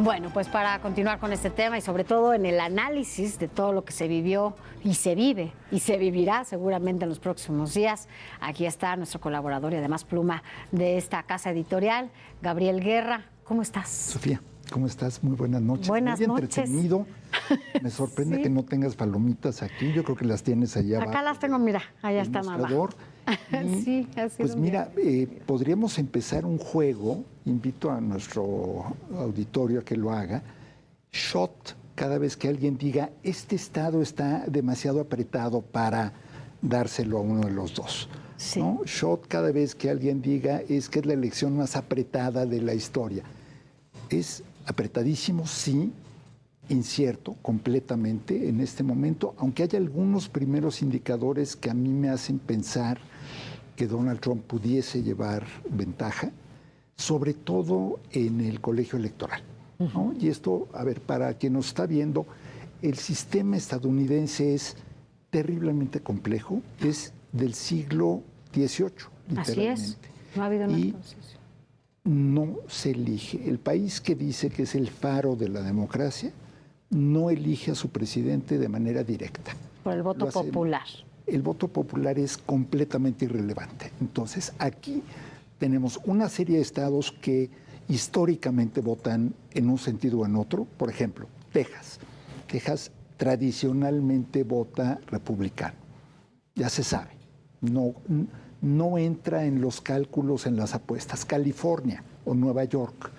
Bueno, pues para continuar con este tema y sobre todo en el análisis de todo lo que se vivió y se vive y se vivirá seguramente en los próximos días, aquí está nuestro colaborador y además pluma de esta casa editorial, Gabriel Guerra. ¿Cómo estás? Sofía, ¿cómo estás? Muy buenas noches. Buenas Muy noches. entretenido. Me sorprende Sí. que no tengas palomitas aquí. Yo creo que las tienes allá abajo. Acá las tengo, mira, allá El están mostrador. abajo. Sí, así Pues mira, podríamos empezar un juego. Invito a nuestro auditorio a que lo haga. Shot, cada vez que alguien diga, este estado está demasiado apretado para dárselo a uno de los dos. Sí. ¿No? Shot, cada vez que alguien diga, es que es la elección más apretada de la historia. Es apretadísimo, sí, incierto completamente en este momento, aunque hay algunos primeros indicadores que a mí me hacen pensar que Donald Trump pudiese llevar ventaja, sobre todo en el colegio electoral, ¿no? Y esto, a ver, para quien nos está viendo, el sistema estadounidense es terriblemente complejo, es del siglo XVIII, literalmente. Así es, no ha habido una transición. No se elige. El país que dice que es el faro de la democracia no elige a su presidente de manera directa. Por el voto popular. El voto popular es completamente irrelevante. Entonces, aquí tenemos una serie de estados que históricamente votan en un sentido o en otro. Por ejemplo, Texas. Texas tradicionalmente vota republicano. Ya se sabe. No entra en los cálculos, en las apuestas. California o Nueva York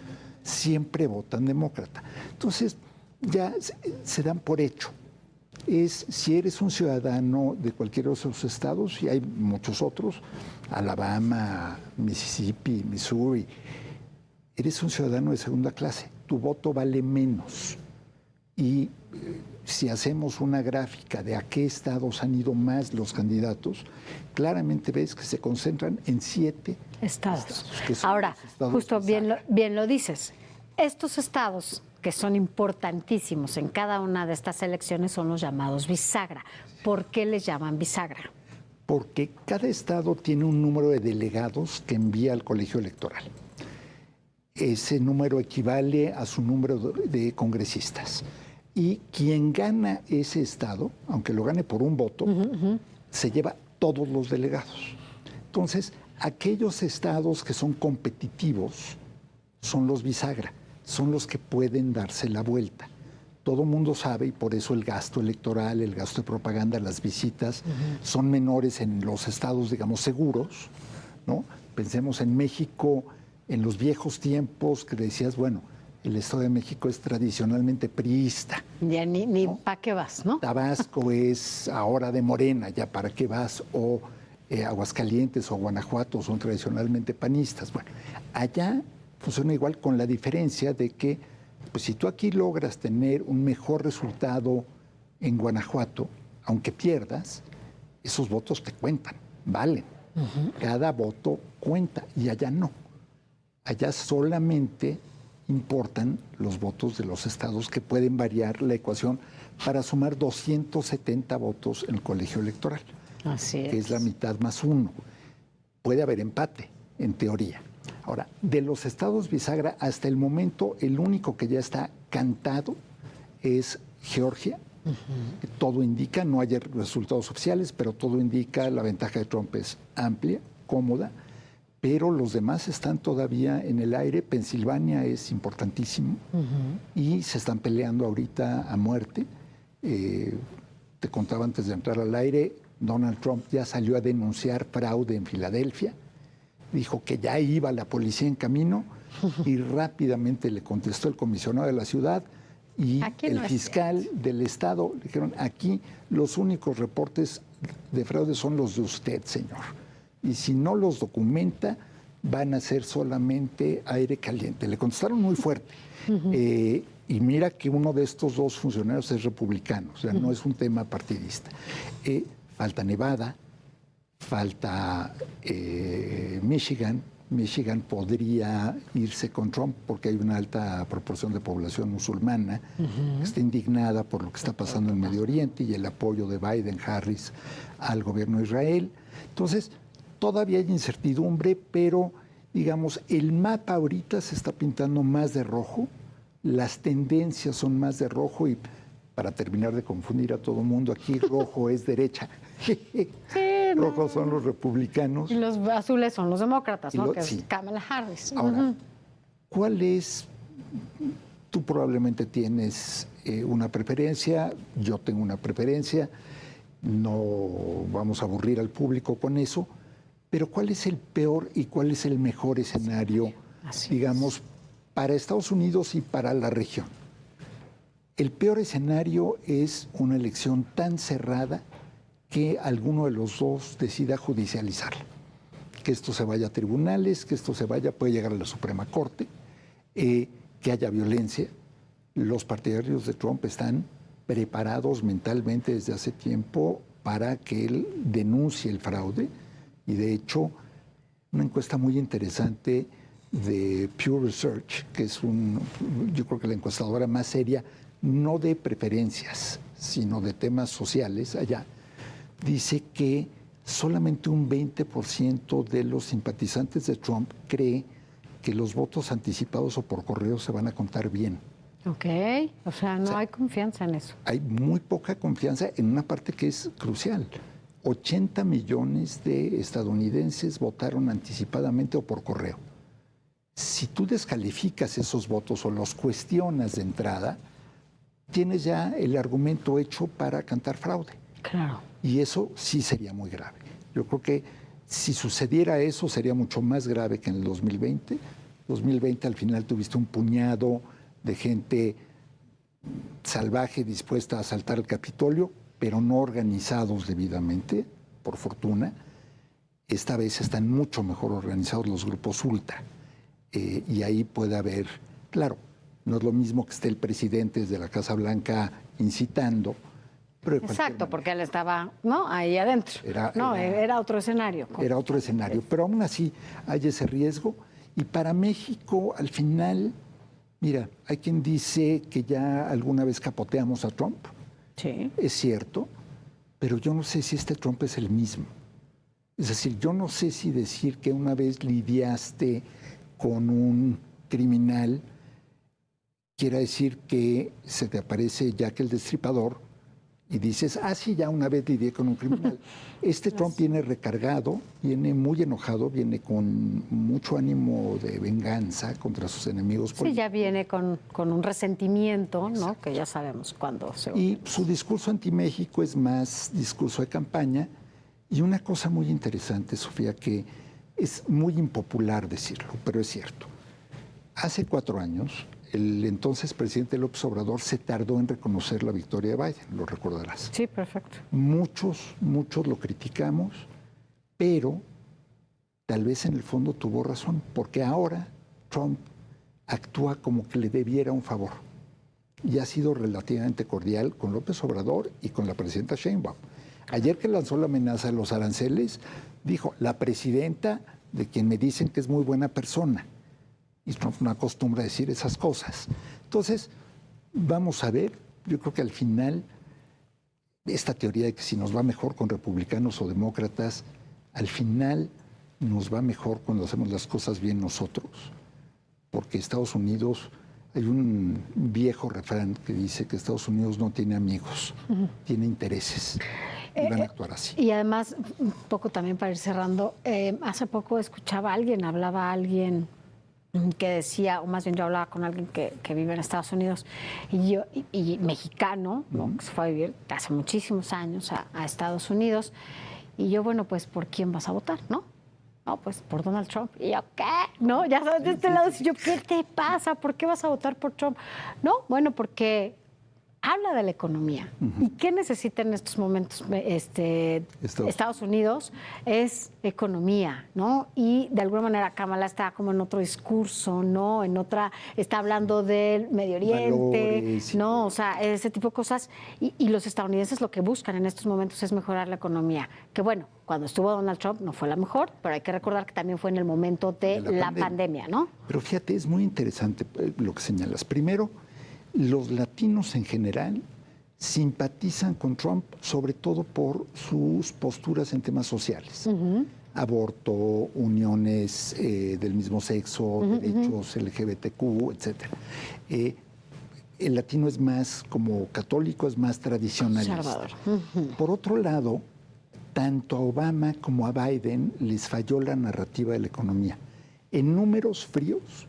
siempre votan demócrata. Entonces, ya se dan por hecho. Si eres un ciudadano de cualquiera de esos estados, y hay muchos otros, Alabama, Mississippi, Missouri, eres un ciudadano de segunda clase, tu voto vale menos. Y si hacemos una gráfica de a qué estados han ido más los candidatos, claramente ves que se concentran en 7 estados. Ahora, justo bien lo dices, estos estados que son importantísimos en cada una de estas elecciones son los llamados bisagra. ¿Por qué les llaman bisagra? Porque cada estado tiene un número de delegados que envía al colegio electoral. Ese número equivale a su número de congresistas. Y quien gana ese estado, aunque lo gane por un voto, se lleva todos los delegados. Entonces, aquellos estados que son competitivos son los bisagra. Son los que pueden darse la vuelta. Todo mundo sabe, y por eso el gasto electoral, el gasto de propaganda, las visitas son menores en los estados, digamos, seguros, ¿no? Pensemos en México, en los viejos tiempos, que decías, bueno, el Estado de México es tradicionalmente priista. Ya ni ¿no? ¿Para qué vas, no? Tabasco es ahora de Morena, ya para qué vas, o Aguascalientes o Guanajuato son tradicionalmente panistas. Bueno, allá funciona igual, con la diferencia de que, pues si tú aquí logras tener un mejor resultado en Guanajuato, aunque pierdas, esos votos te cuentan, valen. Cada voto cuenta, y allá no. Allá solamente importan los votos de los estados, que pueden variar la ecuación para sumar 270 votos en el colegio electoral. Así es. Que es la mitad más 1. Puede haber empate, en teoría. Ahora, de los estados bisagra, hasta el momento, el único que ya está cantado es Georgia. Todo indica, no hay resultados oficiales, pero todo indica la ventaja de Trump es amplia, cómoda, pero los demás están todavía en el aire. Pensilvania es importantísimo y se están peleando ahorita a muerte. Te contaba antes de entrar al aire, Donald Trump ya salió a denunciar fraude en Filadelfia. Dijo que ya iba la policía en camino y rápidamente le contestó el comisionado de la ciudad y el fiscal del estado. Le dijeron, aquí los únicos reportes de fraude son los de usted, señor. Y si no los documenta, van a ser solamente aire caliente. Le contestaron muy fuerte. Y mira que uno de estos dos funcionarios es republicano, o sea, no es un tema partidista. Falta Nevada. Falta Michigan. Michigan podría irse con Trump porque hay una alta proporción de población musulmana que está indignada por lo que está pasando en Medio Oriente y el apoyo de Biden-Harris al gobierno de Israel. Entonces, todavía hay incertidumbre, pero, digamos, el mapa ahorita se está pintando más de rojo las tendencias son más de rojo y, para terminar de confundir a todo el mundo, aquí rojo es derecha. Rojos son los republicanos. Y los azules son los demócratas, ¿no? Que es Sí. Kamala Harris. Ahora, ¿cuál es? Tú probablemente tienes una preferencia, yo tengo una preferencia, no vamos a aburrir al público con eso, pero ¿cuál es el peor y cuál es el mejor escenario, digamos, para Estados Unidos y para la región? El peor escenario es una elección tan cerrada que alguno de los dos decida judicializarla. Que esto se vaya a tribunales, que esto puede llegar a la Suprema Corte, que haya violencia. Los partidarios de Trump están preparados mentalmente desde hace tiempo para que él denuncie el fraude. Y de hecho, una encuesta muy interesante de Pew Research, que es yo creo que la encuestadora más seria, no de preferencias, sino de temas sociales allá, dice que solamente un 20% de los simpatizantes de Trump cree que los votos anticipados o por correo se van a contar bien. Ok, o sea, no hay confianza en eso. Hay muy poca confianza en una parte que es crucial. 80 millones de estadounidenses votaron anticipadamente o por correo. Si tú descalificas esos votos o los cuestionas de entrada, tienes ya el argumento hecho para cantar fraude. Claro. Y eso sí sería muy grave. Yo creo que si sucediera eso sería mucho más grave que en el 2020. 2020 al final tuviste un puñado de gente salvaje dispuesta a asaltar el Capitolio, pero no organizados debidamente, por fortuna. Esta vez están mucho mejor organizados los grupos ultra. Y ahí puede haber, claro, no es lo mismo que esté el presidente desde la Casa Blanca incitando. Exacto, porque él estaba, ¿no?, ahí adentro. Era otro escenario. Era otro escenario, pero aún así hay ese riesgo. Y para México, al final, mira, hay quien dice que ya alguna vez capoteamos a Trump. Sí. Es cierto, pero yo no sé si este Trump es el mismo. Es decir, yo no sé si decir que una vez lidiaste con un criminal quiere decir que se te aparece Jack el Destripador y dices, sí, ya una vez lidié con un criminal. Este Trump viene recargado, viene muy enojado, viene con mucho ánimo de venganza contra sus enemigos políticos. Sí, ya viene con un resentimiento, ¿no? Exacto. Que ya sabemos cuándo se va. Y su discurso anti-México es más discurso de campaña. Y una cosa muy interesante, Sofía, que es muy impopular decirlo, pero es cierto. Hace 4 años, el entonces presidente López Obrador se tardó en reconocer la victoria de Biden, lo recordarás. Sí, perfecto. Muchos lo criticamos, pero tal vez en el fondo tuvo razón, porque ahora Trump actúa como que le debiera un favor. Y ha sido relativamente cordial con López Obrador y con la presidenta Sheinbaum. Ayer que lanzó la amenaza de los aranceles, dijo, la presidenta, de quien me dicen que es muy buena persona. Y Trump no acostumbra a decir esas cosas. Entonces, vamos a ver, yo creo que al final, esta teoría de que si nos va mejor con republicanos o demócratas, al final nos va mejor cuando hacemos las cosas bien nosotros. Porque Estados Unidos, hay un viejo refrán que dice que Estados Unidos no tiene amigos, tiene intereses. Y van a actuar así. Y además, un poco también para ir cerrando, hace poco hablaba alguien que decía, o más bien yo hablaba con alguien que vive en Estados Unidos, y mexicano, ¿no? Que se fue a vivir hace muchísimos años a Estados Unidos, y yo, bueno, pues, ¿por quién vas a votar, no? No, pues, por Donald Trump. Y yo, ¿qué? No, ya sabes, de este lado, yo, ¿qué te pasa? ¿Por qué vas a votar por Trump? No, bueno, porque habla de la economía. ¿Y qué necesita en estos momentos Estados Unidos? Es economía, ¿no? Y de alguna manera Kamala está como en otro discurso, ¿no? Está hablando del Medio Oriente, valores, ¿no? O sea, ese tipo de cosas. Y los estadounidenses lo que buscan en estos momentos es mejorar la economía. Que bueno, cuando estuvo Donald Trump no fue la mejor, pero hay que recordar que también fue en el momento de la pandemia, ¿no? Pero fíjate, es muy interesante lo que señalas. Primero, los latinos en general simpatizan con Trump, sobre todo por sus posturas en temas sociales. Aborto, uniones del mismo sexo, derechos LGBTQ, etc. el latino es más como católico, es más tradicionalista. Conservador. Por otro lado, tanto a Obama como a Biden les falló la narrativa de la economía. En números fríos,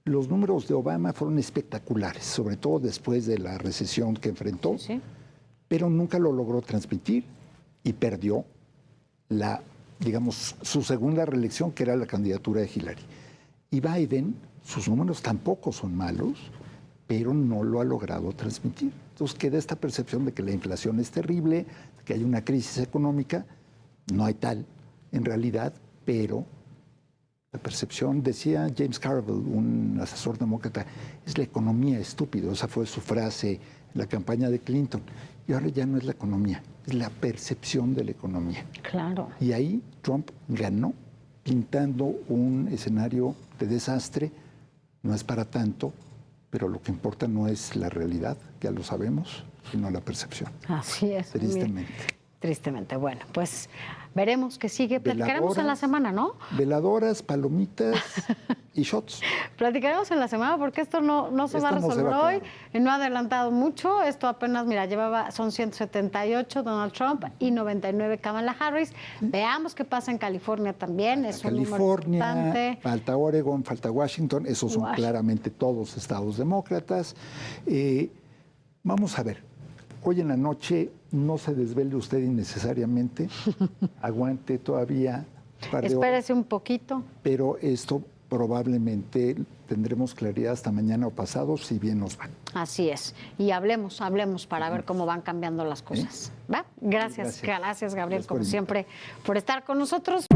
los números de Obama fueron espectaculares, sobre todo después de la recesión que enfrentó, Sí. pero nunca lo logró transmitir y perdió su segunda reelección, que era la candidatura de Hillary. Y Biden, sus números tampoco son malos, pero no lo ha logrado transmitir. Entonces queda esta percepción de que la inflación es terrible, que hay una crisis económica. No hay tal en realidad, pero la percepción, decía James Carville, un asesor demócrata, es la economía, estúpido. Esa fue su frase en la campaña de Clinton. Y ahora ya no es la economía, es la percepción de la economía. Claro. Y ahí Trump ganó pintando un escenario de desastre. No es para tanto, pero lo que importa no es la realidad, ya lo sabemos, sino la percepción. Así es. Tristemente. Tristemente. Bueno, pues veremos qué sigue. Platicaremos en la semana, ¿no? Veladoras, palomitas y shots. Platicaremos en la semana porque esto no se va a resolver hoy. No ha adelantado mucho. Esto apenas, mira, son 178 Donald Trump y 99 Kamala Harris. Veamos qué pasa en California también. Falta es un número importante. Falta Oregon, falta Washington. Esos son claramente todos estados demócratas. Vamos a ver. Hoy en la noche no se desvele usted innecesariamente. Aguante todavía un par de horas. Espérese un poquito. Pero esto probablemente tendremos claridad hasta mañana o pasado, si bien nos va. Así es. Y hablemos para ver cómo van cambiando las cosas. ¿Va? Gracias, Gabriel, como siempre, por estar con nosotros.